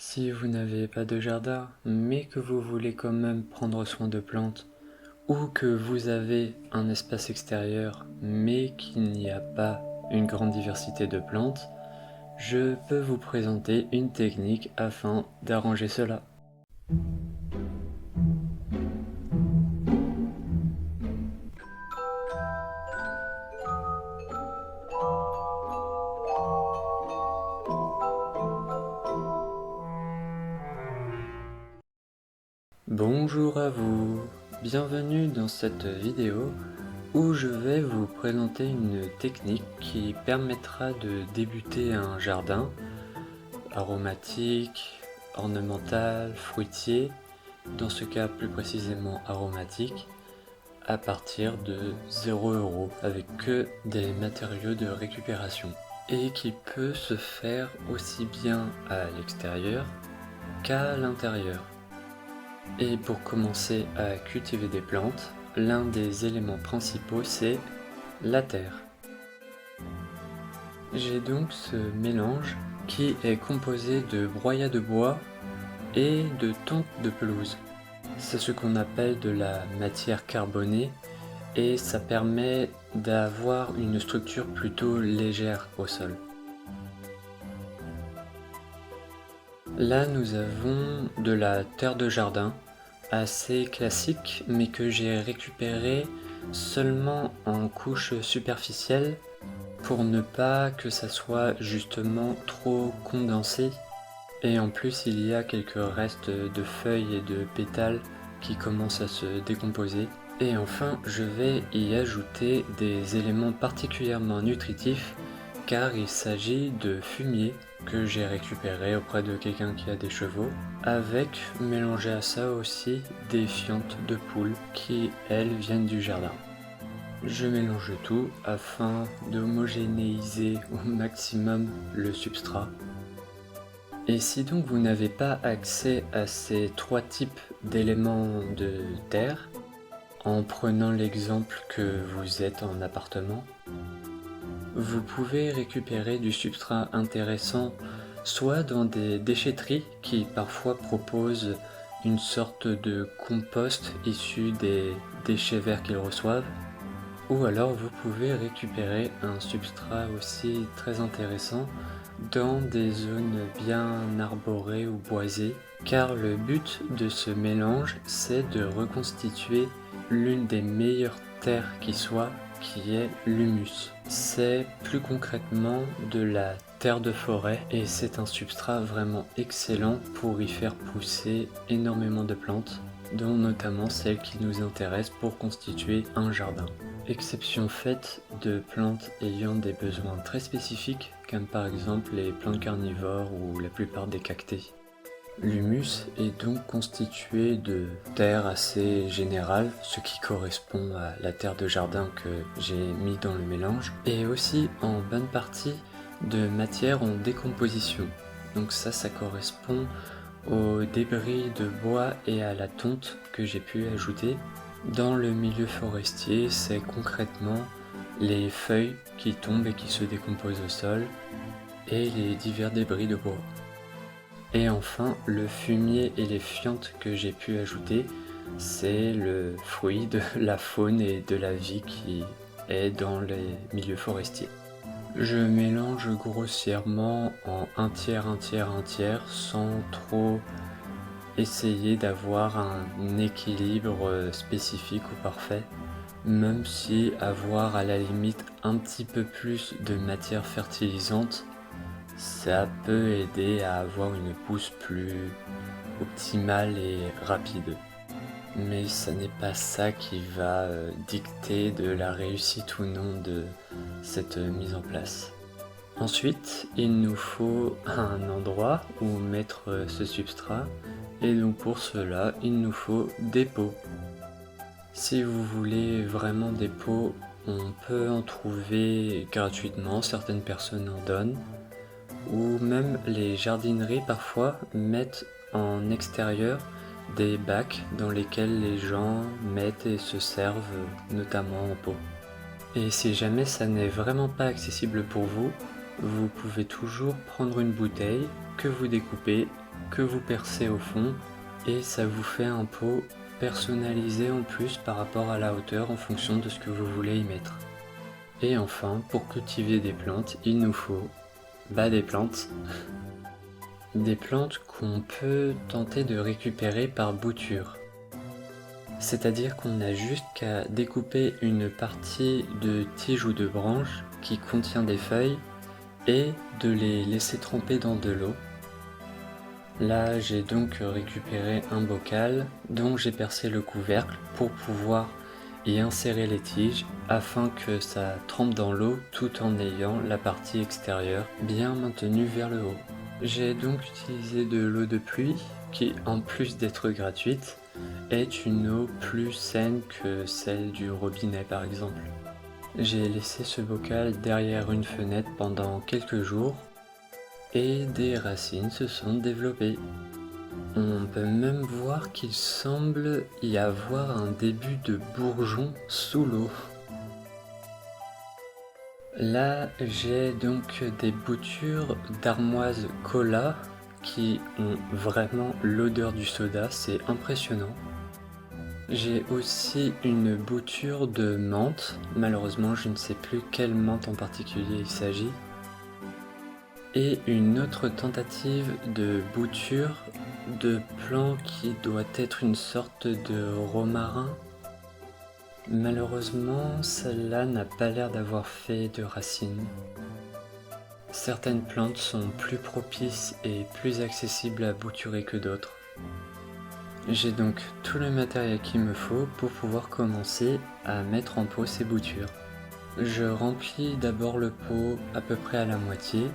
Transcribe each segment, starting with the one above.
Si vous n'avez pas de jardin, mais que vous voulez quand même prendre soin de plantes, ou que vous avez un espace extérieur, mais qu'il n'y a pas une grande diversité de plantes, je peux vous présenter une technique afin d'arranger cela. Bonjour à vous, bienvenue dans cette vidéo où je vais vous présenter une technique qui permettra de débuter un jardin aromatique, ornemental, fruitier, dans ce cas plus précisément aromatique, à partir de 0 € avec que des matériaux de récupération et qui peut se faire aussi bien à l'extérieur qu'à l'intérieur. Et pour commencer à cultiver des plantes, l'un des éléments principaux c'est la terre. J'ai donc ce mélange qui est composé de broyat de bois et de tonte de pelouse. C'est ce qu'on appelle de la matière carbonée et ça permet d'avoir une structure plutôt légère au sol. Là nous avons de la terre de jardin assez classique mais que j'ai récupéré seulement en couche superficielle pour ne pas que ça soit justement trop condensé. Et en plus il y a quelques restes de feuilles et de pétales qui commencent à se décomposer. Et enfin je vais y ajouter des éléments particulièrement nutritifs car il s'agit de fumier que j'ai récupéré auprès de quelqu'un qui a des chevaux, avec mélangé à ça aussi des fientes de poules qui elles viennent du jardin. Je mélange tout afin d'homogénéiser au maximum le substrat. Et si donc vous n'avez pas accès à ces trois types d'éléments de terre, en prenant l'exemple que vous êtes en appartement, vous pouvez récupérer du substrat intéressant soit dans des déchetteries qui parfois proposent une sorte de compost issu des déchets verts qu'ils reçoivent, ou alors vous pouvez récupérer un substrat aussi très intéressant dans des zones bien arborées ou boisées, car le but de ce mélange c'est de reconstituer l'une des meilleures terres qui soit, qui est l'humus. C'est plus concrètement de la terre de forêt et c'est un substrat vraiment excellent pour y faire pousser énormément de plantes, dont notamment celles qui nous intéressent pour constituer un jardin. Exception faite de plantes ayant des besoins très spécifiques, comme par exemple les plantes carnivores ou la plupart des cactés. L'humus est donc constitué de terre assez générale, ce qui correspond à la terre de jardin que j'ai mis dans le mélange, et aussi en bonne partie de matière en décomposition. Donc ça correspond aux débris de bois et à la tonte que j'ai pu ajouter. Dans le milieu forestier, c'est concrètement les feuilles qui tombent et qui se décomposent au sol et les divers débris de bois. Et enfin, le fumier et les fientes que j'ai pu ajouter, c'est le fruit de la faune et de la vie qui est dans les milieux forestiers. Je mélange grossièrement en un tiers, sans trop essayer d'avoir un équilibre spécifique ou parfait, même si avoir à la limite un petit peu plus de matière fertilisante, ça peut aider à avoir une pousse plus optimale et rapide. Mais ça n'est pas ça qui va dicter de la réussite ou non de cette mise en place. Ensuite, il nous faut un endroit où mettre ce substrat, et donc pour cela, il nous faut des pots. Si vous voulez vraiment des pots, on peut en trouver gratuitement, certaines personnes en donnent, ou même les jardineries parfois mettent en extérieur des bacs dans lesquels les gens mettent et se servent, notamment en pot. Et si jamais ça n'est vraiment pas accessible pour vous, vous pouvez toujours prendre une bouteille que vous découpez que vous percez au fond et ça vous fait un pot personnalisé en plus par rapport à la hauteur en fonction de ce que vous voulez y mettre. Et enfin, pour cultiver des plantes, il nous faut des plantes. Des plantes qu'on peut tenter de récupérer par bouture. C'est-à-dire qu'on n'a juste qu'à découper une partie de tige ou de branche qui contient des feuilles et de les laisser tremper dans de l'eau. Là, j'ai donc récupéré un bocal dont j'ai percé le couvercle pour pouvoir y insérer les tiges afin que ça trempe dans l'eau tout en ayant la partie extérieure bien maintenue vers le haut. J'ai donc utilisé de l'eau de pluie qui, en plus d'être gratuite, est une eau plus saine que celle du robinet par exemple. J'ai laissé ce bocal derrière une fenêtre pendant quelques jours et des racines se sont développées. On peut même voir qu'il semble y avoir un début de bourgeon sous l'eau. Là, j'ai donc des boutures d'armoise cola qui ont vraiment l'odeur du soda, c'est impressionnant. J'ai aussi une bouture de menthe, malheureusement je ne sais plus quelle menthe en particulier il s'agit. Et une autre tentative de bouture de plant qui doit être une sorte de romarin. Malheureusement, celle-là n'a pas l'air d'avoir fait de racines. Certaines plantes sont plus propices et plus accessibles à bouturer que d'autres. J'ai donc tout le matériel qu'il me faut pour pouvoir commencer à mettre en pot ces boutures. Je remplis d'abord le pot à peu près à la moitié.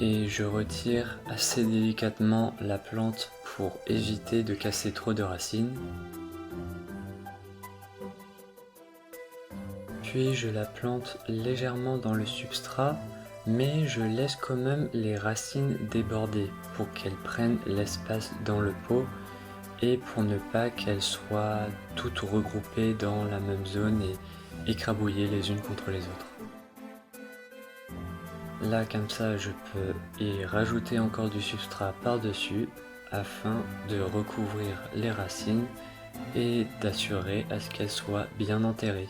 Et je retire assez délicatement la plante pour éviter de casser trop de racines. Puis je la plante légèrement dans le substrat, mais je laisse quand même les racines déborder pour qu'elles prennent l'espace dans le pot et pour ne pas qu'elles soient toutes regroupées dans la même zone et écrabouillées les unes contre les autres. Là, comme ça, je peux y rajouter encore du substrat par-dessus afin de recouvrir les racines et d'assurer à ce qu'elles soient bien enterrées.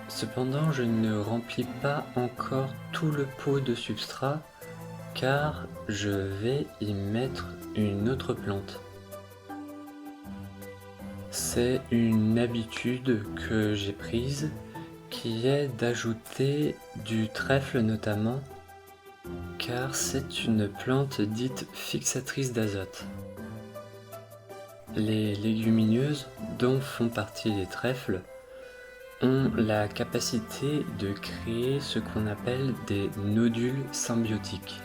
Cependant, je ne remplis pas encore tout le pot de substrat car je vais y mettre une autre plante. C'est une habitude que j'ai prise qui est d'ajouter du trèfle notamment car c'est une plante dite fixatrice d'azote. Les légumineuses dont font partie les trèfles ont la capacité de créer ce qu'on appelle des nodules symbiotiques.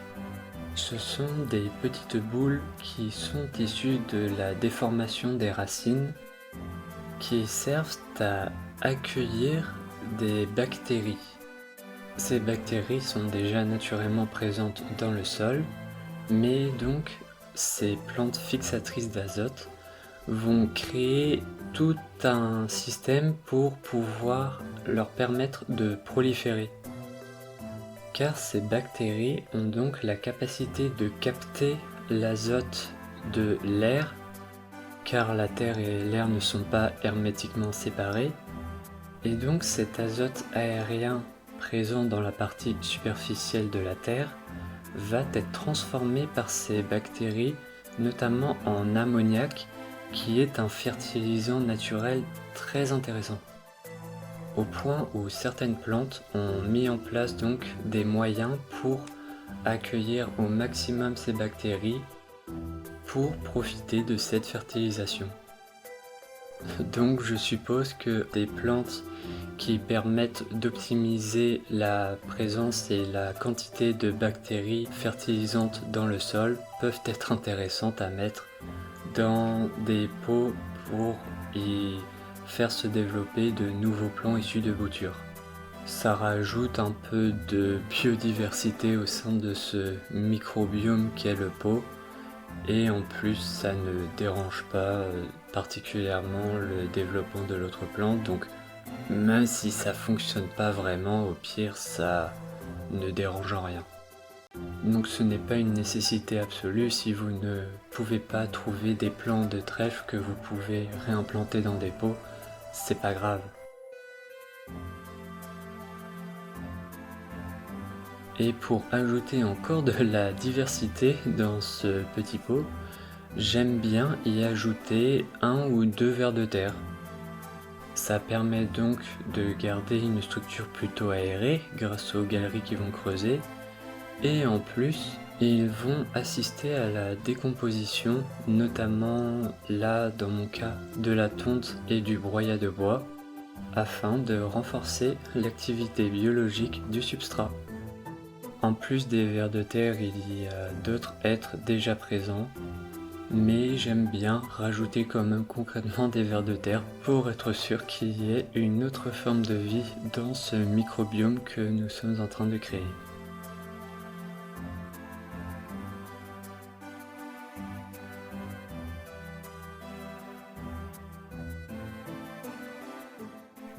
Ce sont des petites boules qui sont issues de la déformation des racines qui servent à accueillir des bactéries. Ces bactéries sont déjà naturellement présentes dans le sol, mais donc ces plantes fixatrices d'azote vont créer tout un système pour pouvoir leur permettre de proliférer. Car ces bactéries ont donc la capacité de capter l'azote de l'air, car la terre et l'air ne sont pas hermétiquement séparés, et donc cet azote aérien présent dans la partie superficielle de la terre va être transformé par ces bactéries, notamment en ammoniac, qui est un fertilisant naturel très intéressant. au point où certaines plantes ont mis en place donc des moyens pour accueillir au maximum ces bactéries pour profiter de cette fertilisation. Donc je suppose que des plantes qui permettent d'optimiser la présence et la quantité de bactéries fertilisantes dans le sol peuvent être intéressantes à mettre dans des pots pour y faire se développer de nouveaux plants issus de boutures. Ça rajoute un peu de biodiversité au sein de ce microbiome qu'est le pot, et en plus ça ne dérange pas particulièrement le développement de l'autre plante, donc même si ça fonctionne pas vraiment, au pire ça ne dérange en rien. Donc ce n'est pas une nécessité absolue si vous ne pouvez pas trouver des plants de trèfle que vous pouvez réimplanter dans des pots, c'est pas grave. Et pour ajouter encore de la diversité dans ce petit pot, j'aime bien y ajouter 1 ou 2 vers de terre. Ça permet donc de garder une structure plutôt aérée grâce aux galeries qui vont creuser, et en plus ils vont assister à la décomposition, notamment là dans mon cas de la tonte et du broyat de bois, afin de renforcer l'activité biologique du substrat. En plus des vers de terre, il y a d'autres êtres déjà présents, mais j'aime bien rajouter quand même concrètement des vers de terre pour être sûr qu'il y ait une autre forme de vie dans ce microbiome que nous sommes en train de créer.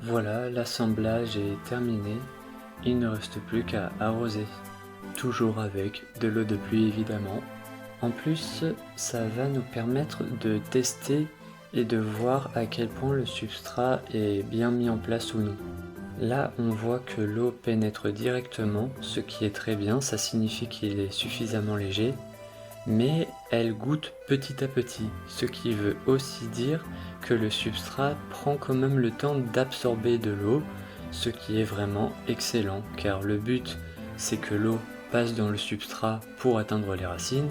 Voilà, l'assemblage est terminé, il ne reste plus qu'à arroser. Toujours avec de l'eau de pluie évidemment. En plus, ça va nous permettre de tester et de voir à quel point le substrat est bien mis en place ou non. Là, on voit que l'eau pénètre directement, ce qui est très bien, ça signifie qu'il est suffisamment léger, mais elle goûte petit à petit, ce qui veut aussi dire que le substrat prend quand même le temps d'absorber de l'eau, ce qui est vraiment excellent, car le but c'est que l'eau passe dans le substrat pour atteindre les racines,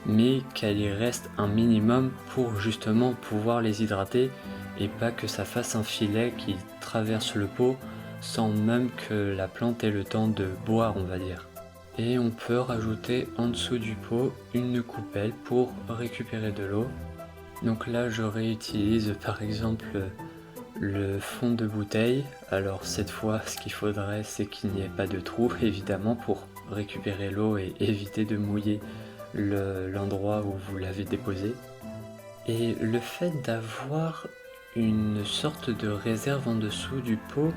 mais qu'elle y reste un minimum pour justement pouvoir les hydrater et pas que ça fasse un filet qui traverse le pot sans même que la plante ait le temps de boire, on va dire. Et on peut rajouter en dessous du pot une coupelle pour récupérer de l'eau. Donc là je réutilise par exemple le fond de bouteille. Alors cette fois ce qu'il faudrait c'est qu'il n'y ait pas de trou évidemment pour récupérer l'eau et éviter de mouiller l'endroit où vous l'avez déposé. Et le fait d'avoir une sorte de réserve en dessous du pot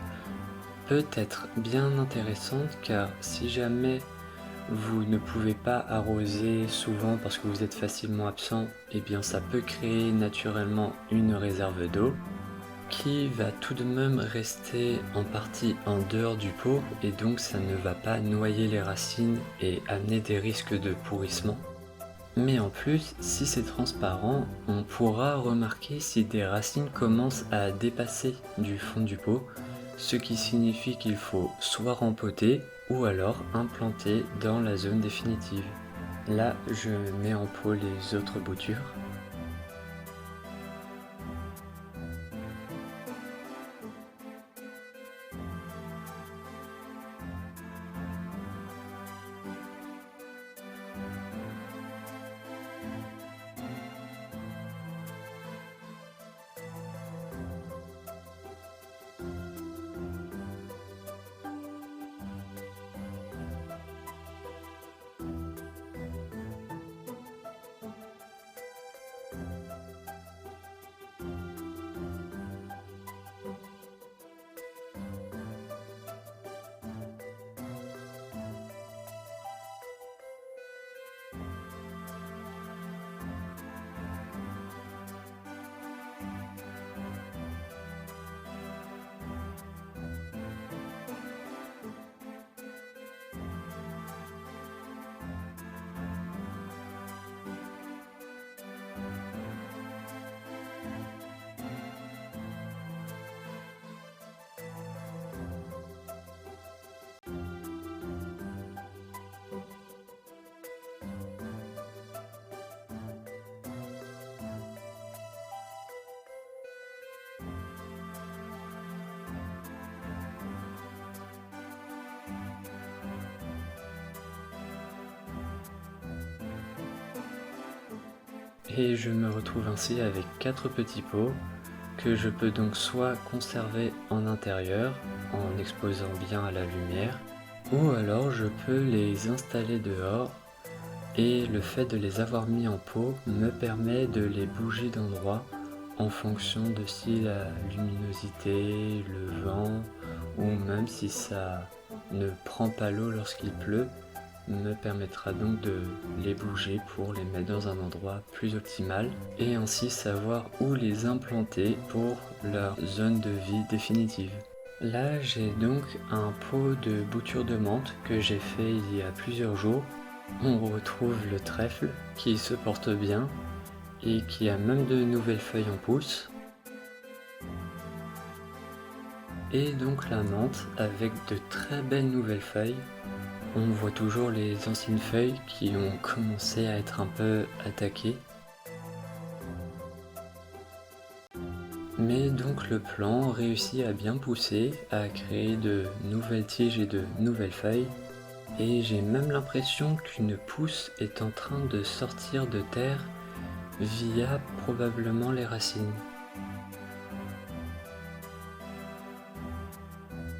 peut être bien intéressante, car si jamais vous ne pouvez pas arroser souvent parce que vous êtes facilement absent, et bien ça peut créer naturellement une réserve d'eau qui va tout de même rester en partie en dehors du pot, et donc ça ne va pas noyer les racines et amener des risques de pourrissement. Mais en plus, si c'est transparent, on pourra remarquer si des racines commencent à dépasser du fond du pot, ce qui signifie qu'il faut soit rempoter ou alors implanter dans la zone définitive. Là, je mets en pot les autres boutures. Et je me retrouve ainsi avec 4 petits pots que je peux donc soit conserver en intérieur en exposant bien à la lumière, ou alors je peux les installer dehors et le fait de les avoir mis en pot me permet de les bouger d'endroit en fonction de si la luminosité, le vent ou même si ça ne prend pas l'eau lorsqu'il pleut me permettra donc de les bouger pour les mettre dans un endroit plus optimal et ainsi savoir où les implanter pour leur zone de vie définitive. Là j'ai donc un pot de bouture de menthe que j'ai fait il y a plusieurs jours. On retrouve le trèfle qui se porte bien et qui a même de nouvelles feuilles en pousse. Et donc la menthe avec de très belles nouvelles feuilles. On voit toujours les anciennes feuilles qui ont commencé à être un peu attaquées. Mais donc le plant réussit à bien pousser, à créer de nouvelles tiges et de nouvelles feuilles. Et j'ai même l'impression qu'une pousse est en train de sortir de terre via probablement les racines.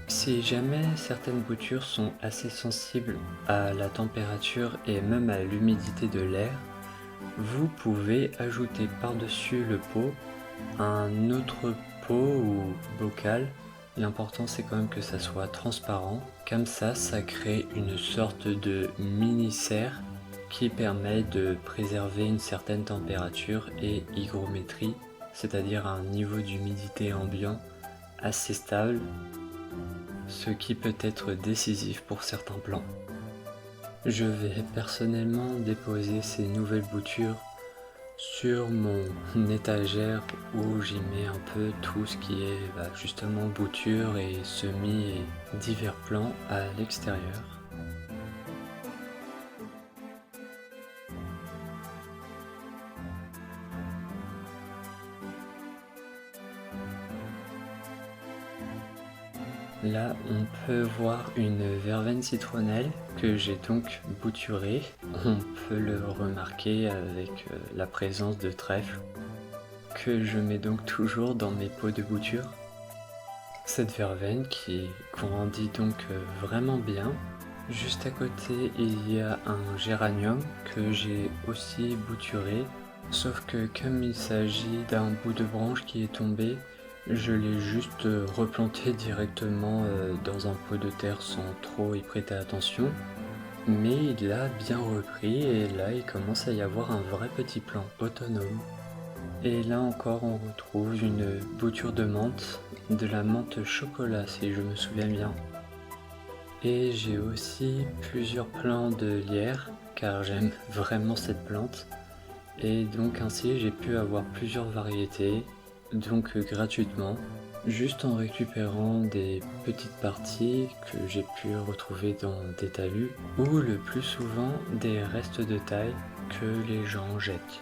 Si jamais certaines boutures sont assez sensibles à la température et même à l'humidité de l'air, vous pouvez ajouter par-dessus le pot un autre pot ou bocal. L'important c'est quand même que ça soit transparent, comme ça crée une sorte de mini-serre qui permet de préserver une certaine température et hygrométrie, c'est-à-dire un niveau d'humidité ambiant assez stable, ce qui peut être décisif pour certains plants. Je vais personnellement déposer ces nouvelles boutures sur mon étagère où j'y mets un peu tout ce qui est justement boutures et semis et divers plants à l'extérieur. Là, on peut voir une verveine citronnelle que j'ai donc bouturée. On peut le remarquer avec la présence de trèfle que je mets donc toujours dans mes pots de bouture. Cette verveine qui grandit donc vraiment bien. Juste à côté, il y a un géranium que j'ai aussi bouturé, sauf que comme il s'agit d'un bout de branche qui est tombé, je l'ai juste replanté directement dans un pot de terre sans trop y prêter attention. Mais il a bien repris et là il commence à y avoir un vrai petit plant autonome. Et là encore on retrouve une bouture de menthe, de la menthe chocolat si je me souviens bien. Et j'ai aussi plusieurs plants de lierre car j'aime vraiment cette plante. Et donc ainsi j'ai pu avoir plusieurs variétés, donc gratuitement, juste en récupérant des petites parties que j'ai pu retrouver dans des talus ou le plus souvent des restes de taille que les gens jettent.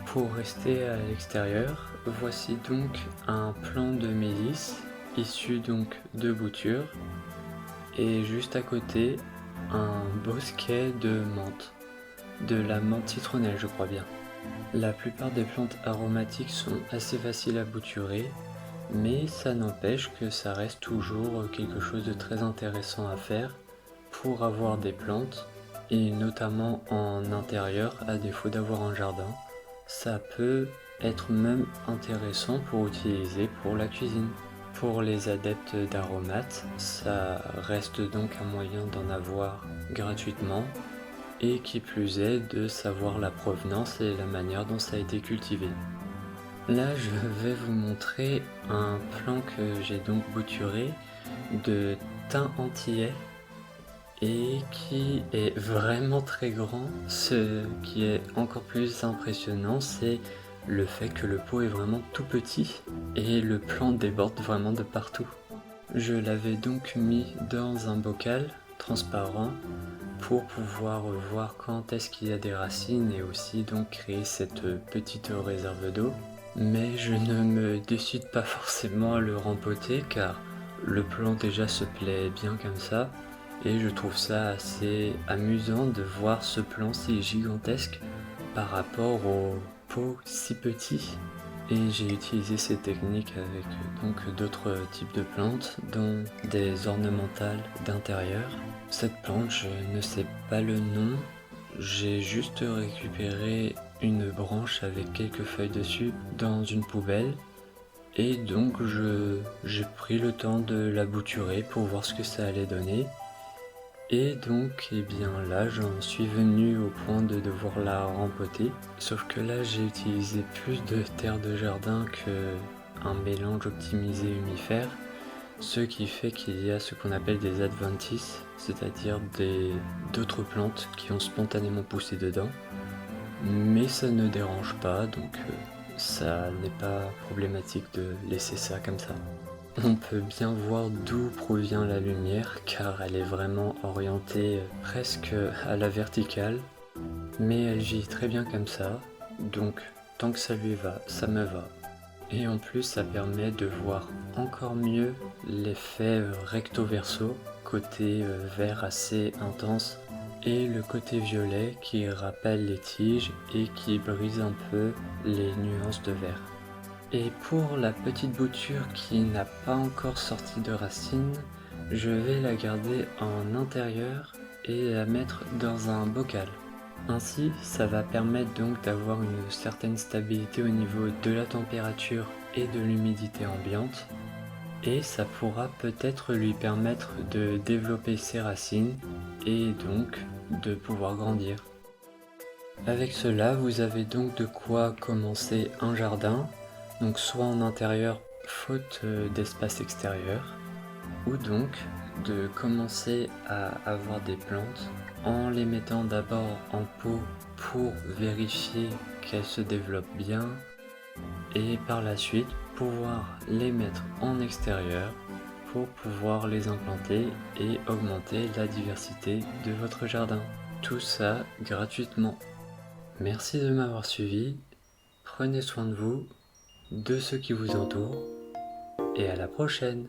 Pour rester à l'extérieur, voici donc un plant de mélisse issu donc de boutures et juste à côté un bosquet de menthe, de la menthe citronnelle je crois bien. La plupart des plantes aromatiques sont assez faciles à bouturer, mais ça n'empêche que ça reste toujours quelque chose de très intéressant à faire pour avoir des plantes, et notamment en intérieur, à défaut d'avoir un jardin. Ça peut être même intéressant pour utiliser pour la cuisine. Pour les adeptes d'aromates, ça reste donc un moyen d'en avoir gratuitement et qui plus est de savoir la provenance et la manière dont ça a été cultivé. Là je vais vous montrer un plant que j'ai donc bouturé de thym antillais et qui est vraiment très grand. Ce qui est encore plus impressionnant, c'est le fait que le pot est vraiment tout petit et le plant déborde vraiment de partout. Je l'avais donc mis dans un bocal transparent pour pouvoir voir quand est-ce qu'il y a des racines et aussi donc créer cette petite réserve d'eau. Mais je ne me décide pas forcément à le rempoter car le plant déjà se plaît bien comme ça et je trouve ça assez amusant de voir ce plant si gigantesque par rapport au pot si petit. Et j'ai utilisé ces techniques avec donc d'autres types de plantes, dont des ornementales d'intérieur. Cette plante, je ne sais pas le nom, j'ai juste récupéré une branche avec quelques feuilles dessus dans une poubelle. Et donc j'ai pris le temps de la bouturer pour voir ce que ça allait donner. Et donc, eh bien là, j'en suis venu au point de devoir la rempoter. Sauf que là, j'ai utilisé plus de terre de jardin que un mélange optimisé humifère. Ce qui fait qu'il y a ce qu'on appelle des adventices, c'est-à-dire d'autres plantes qui ont spontanément poussé dedans. Mais ça ne dérange pas, donc ça n'est pas problématique de laisser ça comme ça. On peut bien voir d'où provient la lumière car elle est vraiment orientée presque à la verticale, mais elle vit très bien comme ça, donc tant que ça lui va, ça me va. Et en plus ça permet de voir encore mieux l'effet recto-verso, côté vert assez intense, et le côté violet qui rappelle les tiges et qui brise un peu les nuances de vert. Et pour la petite bouture qui n'a pas encore sorti de racines, je vais la garder en intérieur et la mettre dans un bocal. Ainsi, ça va permettre donc d'avoir une certaine stabilité au niveau de la température et de l'humidité ambiante. Et ça pourra peut-être lui permettre de développer ses racines et donc de pouvoir grandir. Avec cela, vous avez donc de quoi commencer un jardin, donc soit en intérieur faute d'espace extérieur, ou donc de commencer à avoir des plantes en les mettant d'abord en pot pour vérifier qu'elles se développent bien, et par la suite pouvoir les mettre en extérieur pour pouvoir les implanter et augmenter la diversité de votre jardin. Tout ça gratuitement. Merci de m'avoir suivi, prenez soin de vous, de ceux qui vous entourent, et à la prochaine!